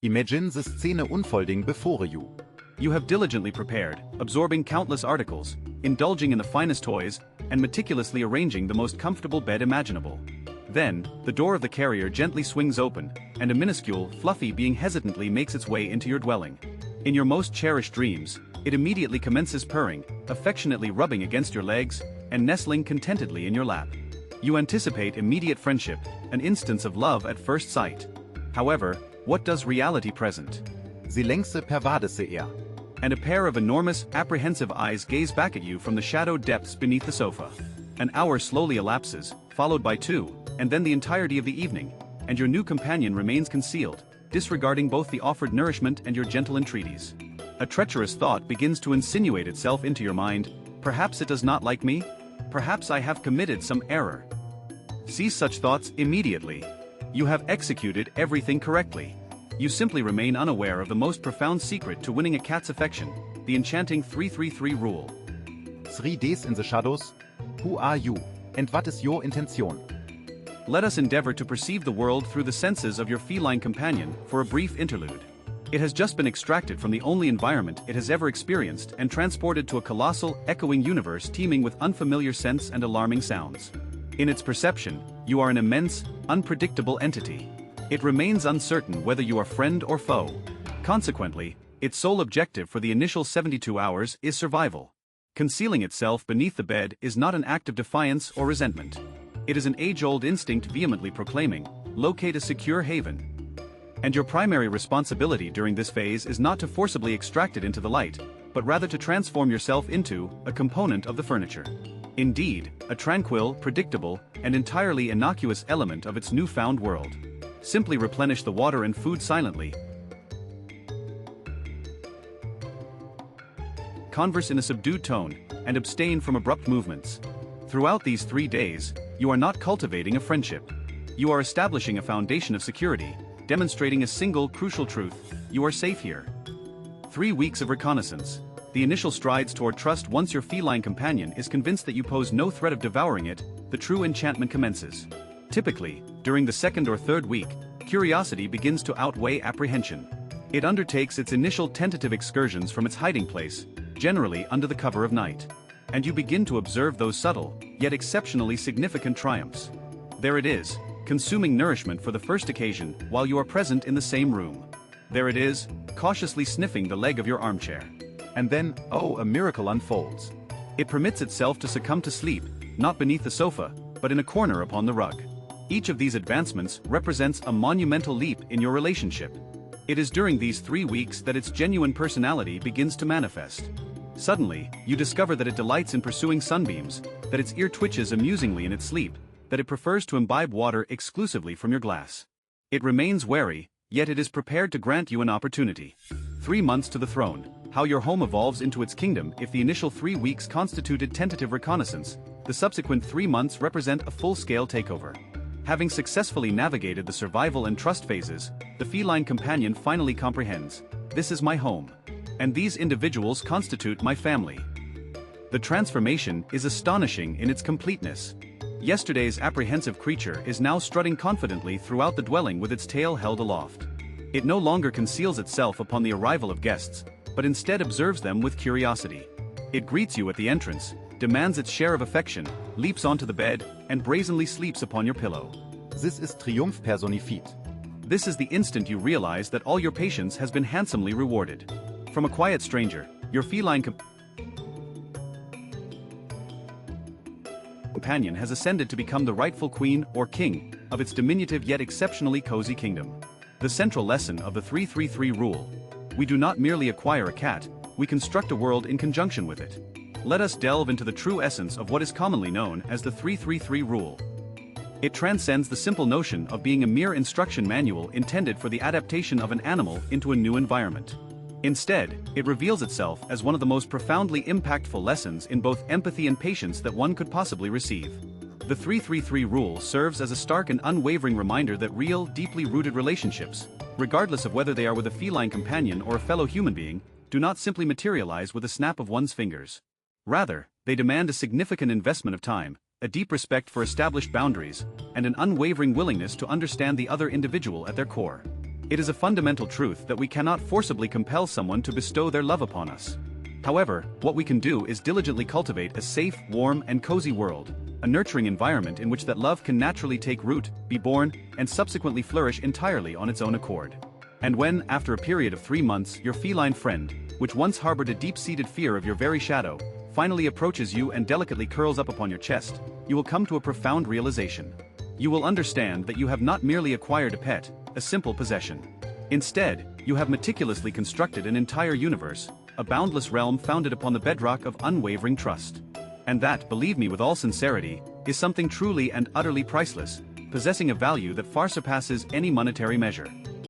Imagine the scene unfolding before you. You have diligently prepared, absorbing countless articles, indulging in the finest toys, and meticulously arranging the most comfortable bed imaginable. Then, the door of the carrier gently swings open, and a minuscule, fluffy being hesitantly makes its way into your dwelling. In your most cherished dreams, it immediately commences purring, affectionately rubbing against your legs, and nestling contentedly in your lap. You anticipate immediate friendship, an instance of love at first sight. However, what does reality present? Sie längste pervadese er. And a pair of enormous, apprehensive eyes gaze back at you from the shadowed depths beneath the sofa. An hour slowly elapses, followed by 2, and then the entirety of the evening, and your new companion remains concealed, disregarding both the offered nourishment and your gentle entreaties. A treacherous thought begins to insinuate itself into your mind. Perhaps it does not like me? Perhaps I have committed some error. Cease such thoughts immediately. You have executed everything correctly. You simply remain unaware of the most profound secret to winning a cat's affection, the enchanting 333 rule. 3 days in the shadows. Who are you? And what is your intention? Let us endeavor to perceive the world through the senses of your feline companion for a brief interlude. It has just been extracted from the only environment it has ever experienced and transported to a colossal, echoing universe teeming with unfamiliar scents and alarming sounds. In its perception, you are an immense, unpredictable entity. It remains uncertain whether you are friend or foe. Consequently, its sole objective for the initial 72 hours is survival. Concealing itself beneath the bed is not an act of defiance or resentment. It is an age-old instinct vehemently proclaiming, locate a secure haven. And your primary responsibility during this phase is not to forcibly extract it into the light, but rather to transform yourself into a component of the furniture. Indeed, a tranquil, predictable, and entirely innocuous element of its newfound world. Simply replenish the water and food silently. Converse in a subdued tone, and abstain from abrupt movements. Throughout these 3 days, you are not cultivating a friendship. You are establishing a foundation of security, demonstrating a single crucial truth: you are safe here. 3 weeks of reconnaissance. The initial strides toward trust. Once your feline companion is convinced that you pose no threat of devouring it, the true enchantment commences. Typically, during the 2nd or 3rd week, curiosity begins to outweigh apprehension. It undertakes its initial tentative excursions from its hiding place, generally under the cover of night. And you begin to observe those subtle, yet exceptionally significant triumphs. There it is, consuming nourishment for the first occasion while you are present in the same room. There it is, cautiously sniffing the leg of your armchair. And then, oh, a miracle unfolds. It permits itself to succumb to sleep, not beneath the sofa, but in a corner upon the rug. Each of these advancements represents a monumental leap in your relationship. It is during these 3 weeks that its genuine personality begins to manifest. Suddenly, you discover that it delights in pursuing sunbeams, that its ear twitches amusingly in its sleep, that it prefers to imbibe water exclusively from your glass. It remains wary, yet it is prepared to grant you an opportunity. 3 months to the throne. How your home evolves into its kingdom. If the initial 3 weeks constituted tentative reconnaissance, the subsequent 3 months represent a full-scale takeover. Having successfully navigated the survival and trust phases, the feline companion finally comprehends, this is my home. And these individuals constitute my family. The transformation is astonishing in its completeness. Yesterday's apprehensive creature is now strutting confidently throughout the dwelling with its tail held aloft. It no longer conceals itself upon the arrival of guests, but instead observes them with curiosity. It greets you at the entrance, demands its share of affection, leaps onto the bed, and brazenly sleeps upon your pillow. This is Triumph personified. This is the instant you realize that all your patience has been handsomely rewarded. From a quiet stranger, your feline companion has ascended to become the rightful queen or king of its diminutive yet exceptionally cozy kingdom. The central lesson of the 333 rule. We do not merely acquire a cat, we construct a world in conjunction with it. Let us delve into the true essence of what is commonly known as the 333 rule. It transcends the simple notion of being a mere instruction manual intended for the adaptation of an animal into a new environment. Instead, it reveals itself as one of the most profoundly impactful lessons in both empathy and patience that one could possibly receive. The 333 rule serves as a stark and unwavering reminder that real, deeply rooted relationships, regardless of whether they are with a feline companion or a fellow human being, do not simply materialize with a snap of one's fingers. Rather, they demand a significant investment of time, a deep respect for established boundaries, and an unwavering willingness to understand the other individual at their core. It is a fundamental truth that we cannot forcibly compel someone to bestow their love upon us. However, what we can do is diligently cultivate a safe, warm, and cozy world, a nurturing environment in which that love can naturally take root, be born, and subsequently flourish entirely on its own accord. And when, after a period of 3 months, your feline friend, which once harbored a deep-seated fear of your very shadow, finally approaches you and delicately curls up upon your chest, you will come to a profound realization. You will understand that you have not merely acquired a pet, a simple possession. Instead, you have meticulously constructed an entire universe, a boundless realm founded upon the bedrock of unwavering trust. And that, believe me with all sincerity, is something truly and utterly priceless, possessing a value that far surpasses any monetary measure.